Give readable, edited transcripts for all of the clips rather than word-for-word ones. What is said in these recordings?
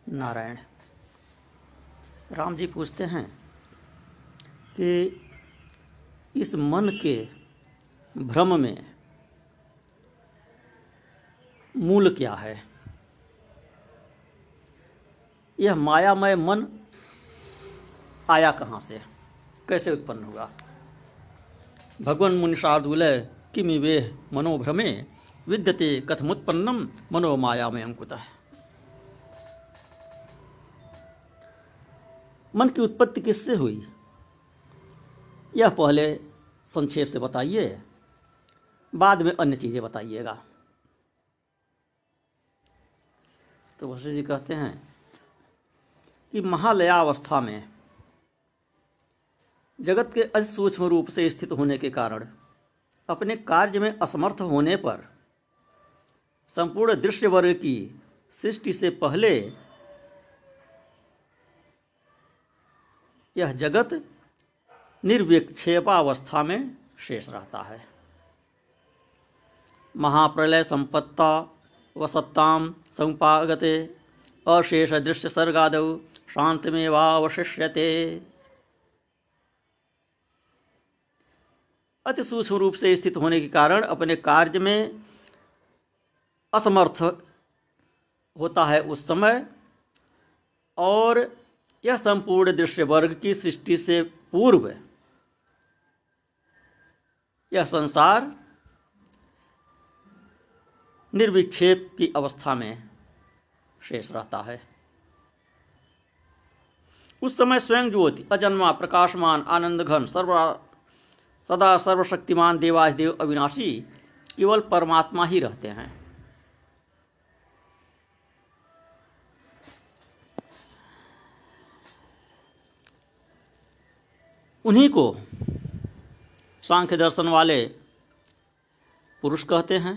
नारायण। राम जी पूछते हैं कि इस मन के भ्रम में मूल क्या है। यह मायामय मन आया कहाँ से, कैसे उत्पन्न हुआ। भगवन् मुनिशार्दूलः किमिवेह मनोभ्रमे विद्यते कथमुत्पन्नम मनोमायामयं कुतः। मन की उत्पत्ति किससे हुई, यह पहले संक्षेप से बताइए, बाद में अन्य चीज़ें बताइएगा। तो वशिष्ठ जी कहते हैं कि महालयावस्था में जगत के अति सूक्ष्म रूप से स्थित होने के कारण अपने कार्य में असमर्थ होने पर संपूर्ण दृश्य वर्ग की सृष्टि से पहले यह जगत निर्विक्षेपावस्था में शेष रहता है। महाप्रलय संपत्ता वसत्ताम समुपागते अशेष दृश्य सर्गादौ शांतमेवावशिष्यते। अति सूक्ष्म रूप से स्थित होने के कारण अपने कार्य में असमर्थ होता है उस समय, और यह संपूर्ण दृश्य वर्ग की सृष्टि से पूर्व यह संसार निर्विक्षेप की अवस्था में शेष रहता है। उस समय स्वयं ज्योति अजन्मा प्रकाशमान आनंद घन सदा सर्वशक्तिमान देवाधिदेव अविनाशी केवल परमात्मा ही रहते हैं। उन्हीं को सांख्य दर्शन वाले पुरुष कहते हैं,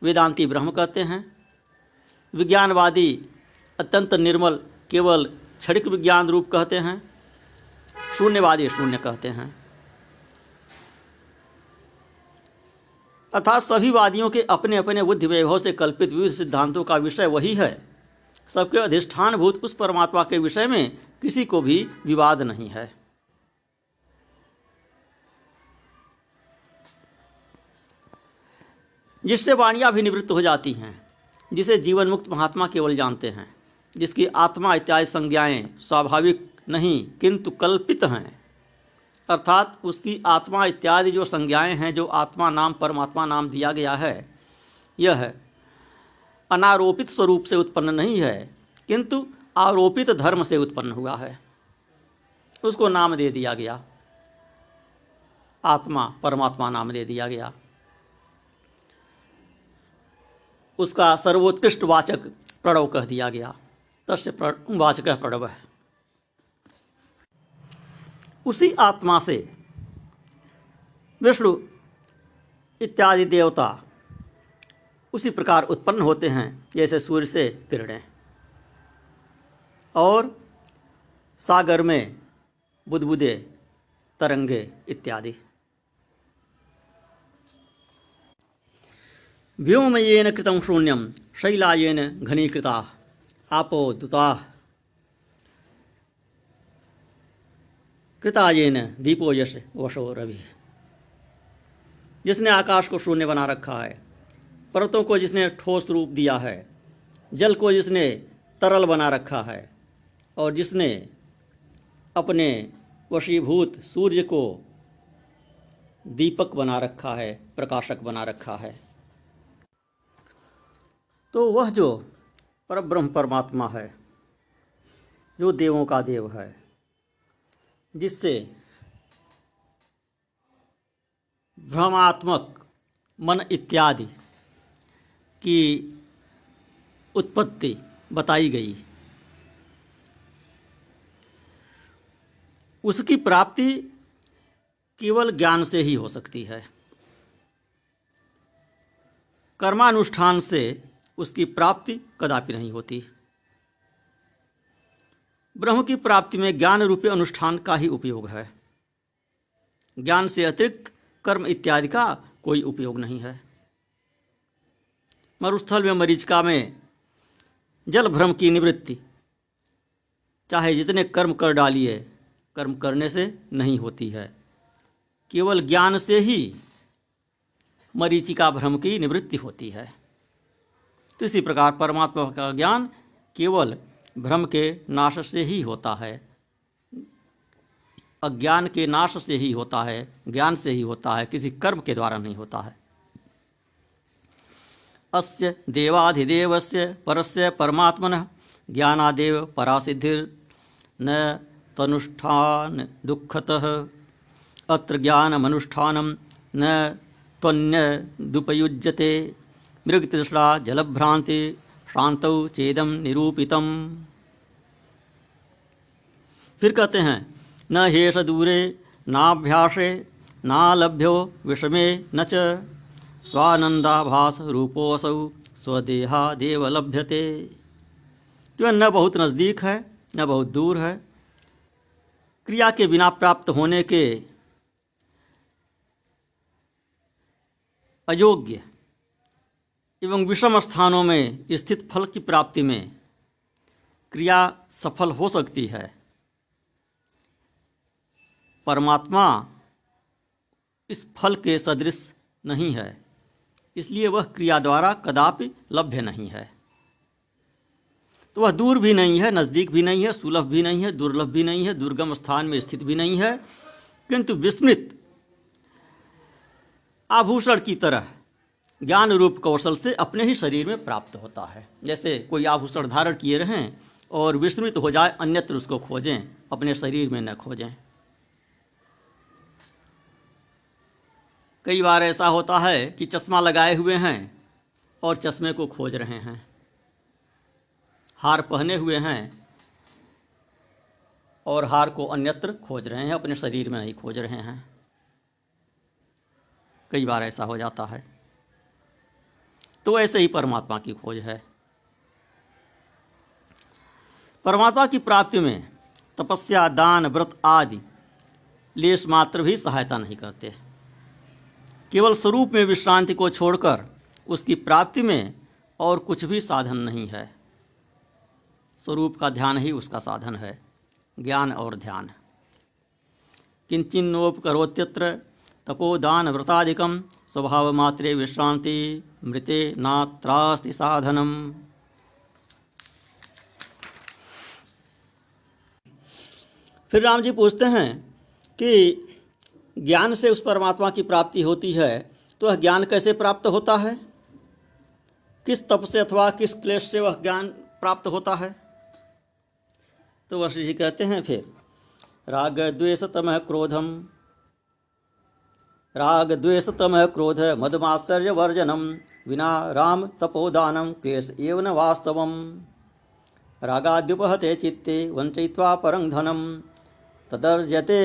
वेदांती ब्रह्म कहते हैं, विज्ञानवादी अत्यंत निर्मल केवल क्षणिक विज्ञान रूप कहते हैं, शून्यवादी शून्य कहते हैं। अर्थात सभी वादियों के अपने अपने बुद्धि वैभव से कल्पित विविध सिद्धांतों का विषय वही है। सबके अधिष्ठानभूत उस परमात्मा के विषय में किसी को भी विवाद नहीं है। जिससे वाणियाँ भी निवृत्त हो जाती हैं, जिसे जीवन मुक्त महात्मा केवल जानते हैं, जिसकी आत्मा इत्यादि संज्ञाएं स्वाभाविक नहीं किंतु कल्पित हैं। अर्थात उसकी आत्मा इत्यादि जो संज्ञाएं हैं, जो आत्मा नाम परमात्मा नाम दिया गया है, यह अनारोपित स्वरूप से उत्पन्न नहीं है किंतु आरोपित धर्म से उत्पन्न हुआ है। उसको नाम दे दिया गया, आत्मा परमात्मा नाम दे दिया गया। उसका सर्वोत्कृष्ट वाचक प्रणव कह दिया गया, तस्य वाचक प्रणव है। उसी आत्मा से विष्णु इत्यादि देवता उसी प्रकार उत्पन्न होते हैं जैसे सूर्य से किरणें, और सागर में बुदबुदे तरंगे इत्यादि। व्योमयेन कृतं शून्यं शैलायेन घनीकृता आपो दुता कृतायेन दीपो यश वशो रवि। जिसने आकाश को शून्य बना रखा है, पर्वतों को जिसने ठोस रूप दिया है, जल को जिसने तरल बना रखा है, और जिसने अपने वशीभूत सूर्य को दीपक बना रखा है, प्रकाशक बना रखा है, तो वह जो परब्रह्म परमात्मा है, जो देवों का देव है, जिससे भ्रमात्मक मन इत्यादि की उत्पत्ति बताई गई, उसकी प्राप्ति केवल ज्ञान से ही हो सकती है। कर्मानुष्ठान से उसकी प्राप्ति कदापि नहीं होती। ब्रह्म की प्राप्ति में ज्ञान रूपी अनुष्ठान का ही उपयोग है। ज्ञान से अतिरिक्त कर्म इत्यादि का कोई उपयोग नहीं है। मरुस्थल में मरीचिका में जल भ्रम की निवृत्ति चाहे जितने कर्म कर डालिए, कर्म करने से नहीं होती है। केवल ज्ञान से ही मरीचिका भ्रम की निवृत्ति होती है। तो इसी प्रकार परमात्मा का ज्ञान केवल भ्रम के नाश से ही होता है, अज्ञान के नाश से ही होता है, ज्ञान से ही होता है, किसी कर्म के द्वारा नहीं होता है। अस्य देवाधिदेवस्य परस्य परमात्मनः ज्ञानादेव परासिद्धिर् न तनुष्ठान दुःखतः अत्र ज्ञानमनुष्ठानं न त्वन्यदुपयुज्यते मृगतृष्णा जलभ्रांति शांतौ चेदम निरूपितम्। फिर कहते हैं न हेष दूरे नाभ्यासे नालभ्यो विषमे न च स्वानंदाभास रूपोऽसौ स्वदेहादेव लभ्यते। जो न बहुत नज़दीक है न बहुत दूर है, क्रिया के बिना प्राप्त होने के अयोग्य एवं विषम स्थानों में स्थित फल की प्राप्ति में क्रिया सफल हो सकती है। परमात्मा इस फल के सदृश नहीं है, इसलिए वह क्रिया द्वारा कदापि लभ्य नहीं है। तो वह दूर भी नहीं है, नज़दीक भी नहीं है, सुलभ भी नहीं है, दुर्लभ भी नहीं है, दुर्गम स्थान में स्थित भी नहीं है, किंतु विस्मृत आभूषण की तरह ज्ञान रूप कौशल से अपने ही शरीर में प्राप्त होता है। जैसे कोई आभूषण धारण किए रहें और विस्मृत हो जाए, अन्यत्र उसको खोजें, अपने शरीर में न खोजें। कई बार ऐसा होता है कि चश्मा लगाए हुए हैं और चश्मे को खोज रहे हैं, हार पहने हुए हैं और हार को अन्यत्र खोज रहे हैं, अपने शरीर में नहीं खोज रहे हैं। कई बार ऐसा हो जाता है। तो ऐसे ही परमात्मा की खोज है। परमात्मा की प्राप्ति में तपस्या, दान, व्रत आदि लेश मात्र भी सहायता नहीं करते। केवल स्वरूप में विश्रांति को छोड़कर उसकी प्राप्ति में और कुछ भी साधन नहीं है। स्वरूप का ध्यान ही उसका साधन है, ज्ञान और ध्यान। किंचिन्नोपकरोत्यत्र तपोदान व्रतादिकं स्वभाव मात्रे विश्रांति मृते नात्रास्ति साधनम। फिर राम जी पूछते हैं कि ज्ञान से उस परमात्मा की प्राप्ति होती है, तो वह ज्ञान कैसे प्राप्त होता है? किस तप से अथवा किस क्लेश से वह ज्ञान प्राप्त होता है? तो वशिष्ठ जी कहते हैं फिर राग द्वेष तमः क्रोधम, राग द्वेष तमः क्रोध मदमात्सर्य वर्जनम विना राम तपोदानम क्लेश एव न वास्तवम रागाद्युपहते चित्ते वंचयित्वा परं धनम तदर्जते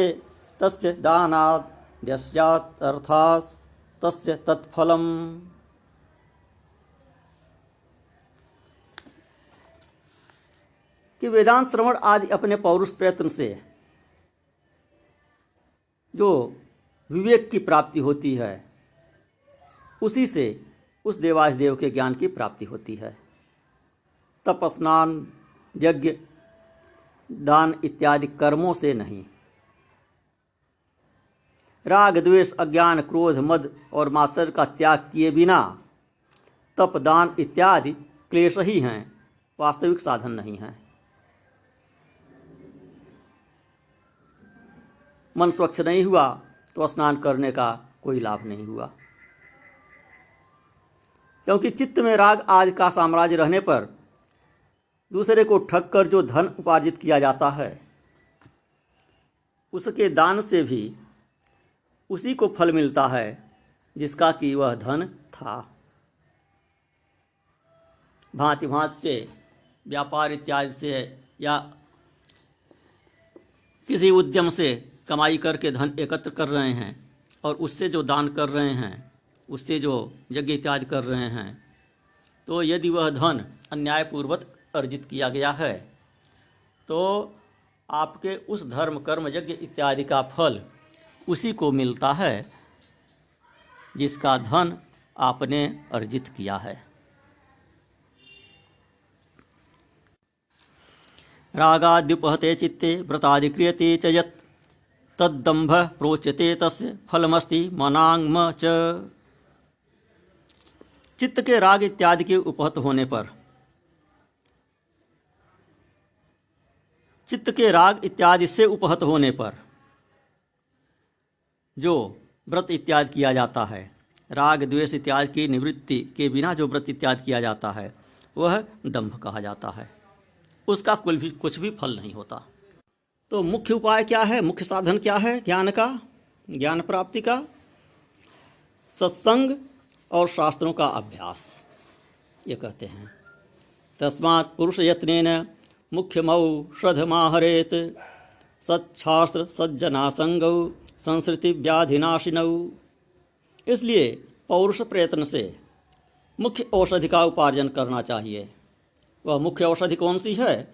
तस्य दानाद् यस्यात् अर्थात् तस्य तत्फलम। कि वेदांत श्रवण आदि अपने पौरुष प्रयत्न से जो विवेक की प्राप्ति होती है, उसी से उस देवाधिदेव के ज्ञान की प्राप्ति होती है। तप, स्नान, यज्ञ, दान इत्यादि कर्मों से नहीं। राग, द्वेष, अज्ञान, क्रोध, मद और मात्सर्य का त्याग किए बिना तप, दान इत्यादि क्लेश ही हैं, वास्तविक साधन नहीं हैं। मन स्वच्छ नहीं हुआ तो स्नान करने का कोई लाभ नहीं हुआ, क्योंकि चित्त में राग आदि का साम्राज्य रहने पर दूसरे को ठग कर जो धन उपार्जित किया जाता है, उसके दान से भी उसी को फल मिलता है जिसका कि वह धन था। भांति भांति से व्यापार इत्यादि से या किसी उद्यम से कमाई करके धन एकत्र कर रहे हैं और उससे जो दान कर रहे हैं, उससे जो यज्ञ इत्यादि कर रहे हैं, तो यदि वह धन अन्यायपूर्वक अर्जित किया गया है तो आपके उस धर्म, कर्म, यज्ञ इत्यादि का फल उसी को मिलता है जिसका धन आपने अर्जित किया है। रागाद्युपहते चित्ते व्रतादिक्रियते च यत् तद्दम्भः प्रोच्यते तस्य फलमस्ति मनांगम च। चित्त के राग इत्यादि के उपहत होने पर, चित्त के राग इत्यादि से उपहत होने पर जो व्रत इत्यादि किया जाता है, राग द्वेष इत्यादि की निवृत्ति के बिना जो व्रत इत्यादि किया जाता है, वह दंभ कहा जाता है। उसका कुछ भी फल नहीं होता। तो मुख्य उपाय क्या है, मुख्य साधन क्या है ज्ञान का, ज्ञान प्राप्ति का? सत्संग और शास्त्रों का अभ्यास। ये कहते हैं तस्मात् पुरुष यत्नेन मुख्यमौषधमाहरेत् सच्छास्त्र सज्जनासंगौ संसृति व्याधिनाशिनौ। इसलिए पौरुष प्रयत्न से मुख्य औषधि का उपार्जन करना चाहिए। वह मुख्य औषधि कौन सी है?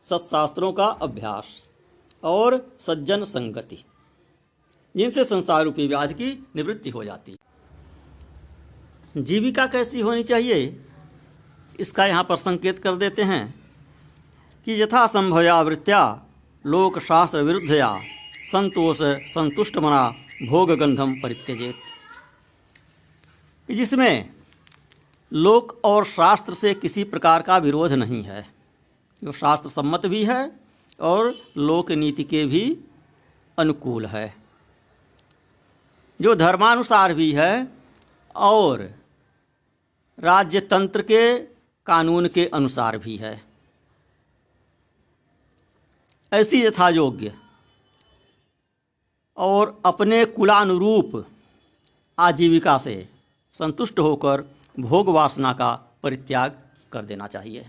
सत्शास्त्रों का अभ्यास और सज्जन संगति, जिनसे संसार रूपी व्याधि की निवृत्ति हो जाती है। जीविका कैसी होनी चाहिए, इसका यहाँ पर संकेत कर देते हैं कि यथा संभवया वृत्त्या लोक शास्त्र विरुद्धया संतोष संतुष्ट मना भोग गंधम परित्यजेत। जिसमें लोक और शास्त्र से किसी प्रकार का विरोध नहीं है, जो शास्त्र सम्मत भी है और लोक नीति के भी अनुकूल है, जो धर्मानुसार भी है और राज्य तंत्र के कानून के अनुसार भी है। ऐसी यथा योग्य और अपने कुलानुरूप आजीविका से संतुष्ट होकर भोग वासना का परित्याग कर देना चाहिए।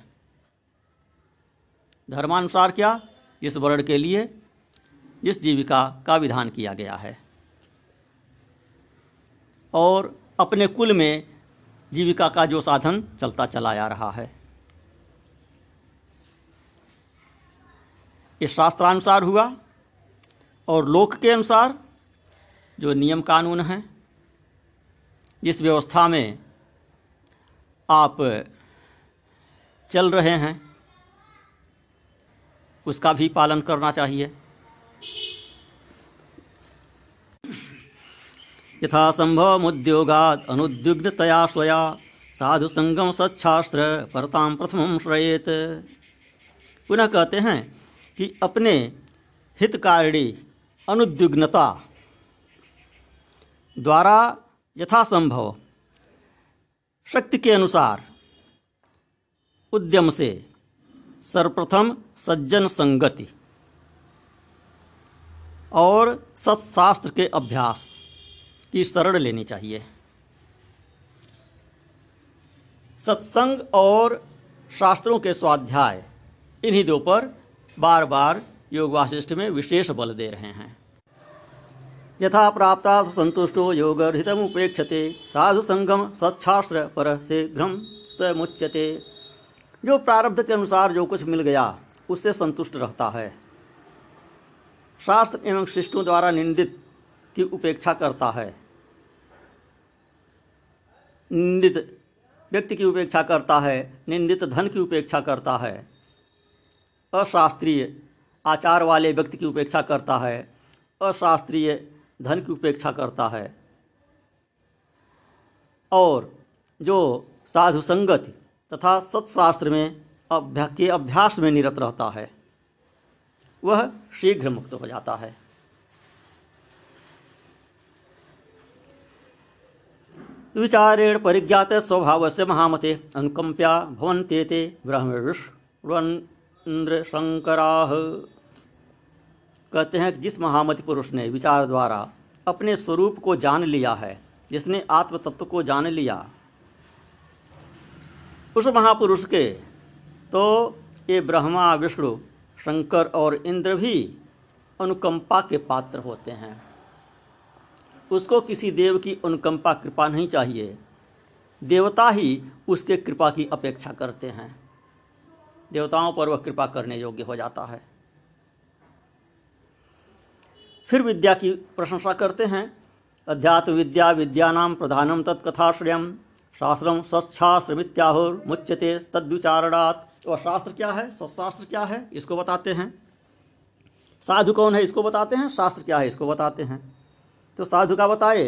धर्मानुसार क्या? जिस वर्ण के लिए जिस जीविका का विधान किया गया है, और अपने कुल में जीविका का जो साधन चलता चला आ रहा है, ये शास्त्रानुसार हुआ। और लोक के अनुसार जो नियम कानून हैं, जिस व्यवस्था में आप चल रहे हैं, उसका भी पालन करना चाहिए। यथा संभव उद्योगाद अनुद्विग्नतया स्वया साधु संगम सच्छास्त्र परताम प्रथमं श्रयेत। पुनः कहते हैं कि अपने हितकारिणी अनुद्विग्नता द्वारा यथासंभव शक्ति के अनुसार उद्यम से सर्वप्रथम सज्जन संगति और सत्शास्त्र के अभ्यास की शरण लेनी चाहिए। सत्संग और शास्त्रों के स्वाध्याय, इन्हीं दो पर बार बार योग वासिष्ठ में विशेष बल दे रहे हैं। यथा प्राप्ता संतुष्टो योगरहितमुपेक्षते साधु संगम सच्छास्त्र पर शीघ्रं मुच्यते। जो प्रारब्ध के अनुसार जो कुछ मिल गया उससे संतुष्ट रहता है, शास्त्र एवं शिष्टों द्वारा निंदित की उपेक्षा करता है, निंदित व्यक्ति की उपेक्षा करता है, निंदित धन की उपेक्षा करता है, अशास्त्रीय आचार वाले व्यक्ति की उपेक्षा करता है, अशास्त्रीय धन की उपेक्षा करता है, और जो साधु संगति तथा सत्शास्त्र में अभ्यास में निरत रहता है, वह शीघ्र मुक्त हो जाता है। विचारेण परिज्ञात स्वभाव से महामते अनुकंप्या भवन्ते ते ब्रह्मेन्द्र शंकराः। कहते हैं कि जिस महामति पुरुष ने विचार द्वारा अपने स्वरूप को जान लिया है, जिसने आत्म तत्व को जान लिया, उस महापुरुष के तो ये ब्रह्मा विष्णु शंकर और इंद्र भी अनुकंपा के पात्र होते हैं। उसको किसी देव की अनुकंपा कृपा नहीं चाहिए, देवता ही उसके कृपा की अपेक्षा करते हैं। देवताओं पर वह कृपा करने योग्य हो जाता है। फिर विद्या की प्रशंसा करते हैं। अध्यात्म विद्या विद्यानां प्रधानम तत्कथाश्रयम् शास्त्रम सत्शास्त्रमित्याहुर्मुच्यते तद्विचारणात्। और शास्त्र क्या है, सत्शास्त्र क्या है, इसको बताते हैं। साधु कौन है, इसको बताते हैं। शास्त्र क्या है, इसको बताते हैं। तो साधु का बताए,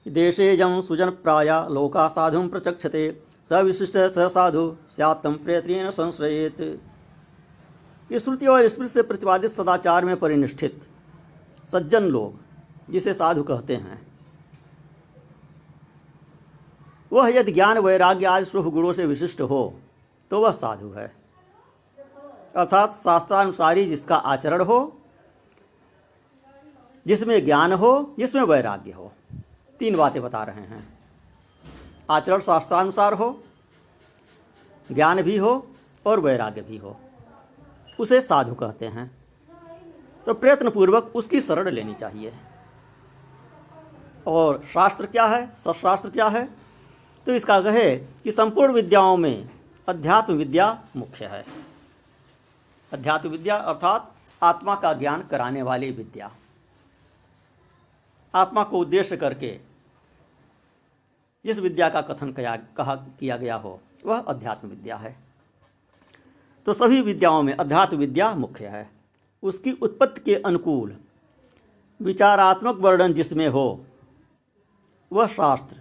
देशेजं सुजन प्राया लोका साधुं प्रचक्षते स विशिष्ट स साधु स्यात्तम प्रयत्नेन संश्रयेत। ये श्रुति और स्मृति से प्रतिपादित सदाचार में परिनिष्ठित सज्जन लोग जिसे साधु कहते हैं, वह यदि ज्ञान वैराग्य आदि शुभ गुणों से विशिष्ट हो तो वह साधु है। अर्थात शास्त्रानुसारी जिसका आचरण हो, जिसमें ज्ञान हो, जिसमें वैराग्य हो। तीन बातें बता रहे हैं। आचरण शास्त्रानुसार हो, ज्ञान भी हो और वैराग्य भी हो, उसे साधु कहते हैं। तो प्रयत्नपूर्वक उसकी शरण लेनी चाहिए। और शास्त्र क्या है, सत्शास्त्र क्या है, तो इसका कहे कि संपूर्ण विद्याओं में अध्यात्म विद्या मुख्य है। अध्यात्म विद्या अर्थात आत्मा का ज्ञान कराने वाली विद्या। आत्मा को उद्देश्य करके जिस विद्या का कथन किया गया हो वह अध्यात्म विद्या है। तो सभी विद्याओं में अध्यात्म विद्या मुख्य है। उसकी उत्पत्ति के अनुकूल विचारात्मक वर्णन जिसमें हो वह शास्त्र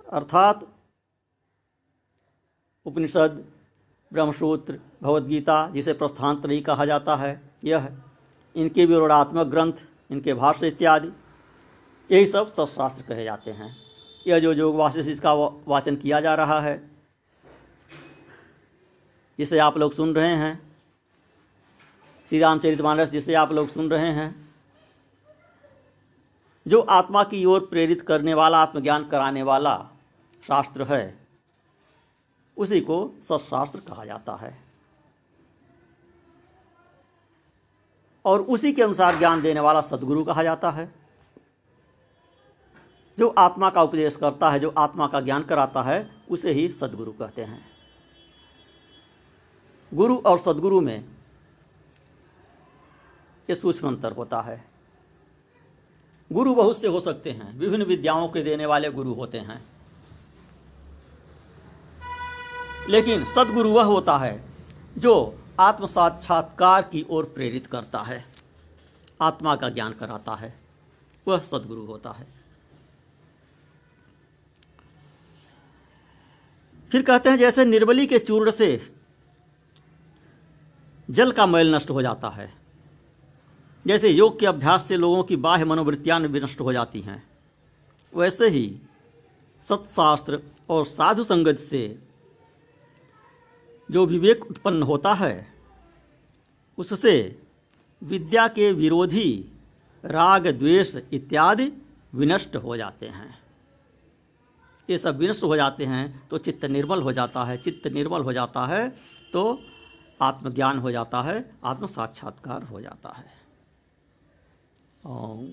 अर्थात उपनिषद, ब्रह्मसूत्र, भगवद्गीता जिसे प्रस्थानत्रयी कहा जाता है, यह इनके विवरणात्मक ग्रंथ, इनके भाष्य इत्यादि, यही सब सत्शास्त्र कहे जाते हैं। यह जो योग वासिष्ठ इसका वाचन किया जा रहा है, जिसे आप लोग सुन रहे हैं, श्री रामचरितमानस जिसे आप लोग सुन रहे हैं, जो आत्मा की ओर प्रेरित करने वाला, आत्मज्ञान कराने वाला शास्त्र है, उसी को सत्शास्त्र कहा जाता है। और उसी के अनुसार ज्ञान देने वाला सद्गुरु कहा जाता है। जो आत्मा का उपदेश करता है, जो आत्मा का ज्ञान कराता है, उसे ही सद्गुरु कहते हैं। गुरु और सद्गुरु में ये सूक्ष्म अंतर होता है। गुरु बहुत से हो सकते हैं, विभिन्न विद्याओं के देने वाले गुरु होते हैं, लेकिन सद्गुरु वह होता है जो आत्म साक्षात्कार की ओर प्रेरित करता है, आत्मा का ज्ञान कराता है, वह सद्गुरु होता है। फिर कहते हैं जैसे निर्मली के चूर्ण से जल का मैल नष्ट हो जाता है, जैसे योग के अभ्यास से लोगों की बाह्य मनोवृत्तियां नष्ट हो जाती हैं, वैसे ही सत्शास्त्र और साधु संगत से जो विवेक उत्पन्न होता है, उससे विद्या के विरोधी राग, द्वेष इत्यादि विनष्ट हो जाते हैं। ये सब विनष्ट हो जाते हैं तो चित्त निर्मल हो जाता है। चित्त निर्मल हो जाता है तो आत्मज्ञान हो जाता है, आत्म साक्षात्कार हो जाता है। ओम।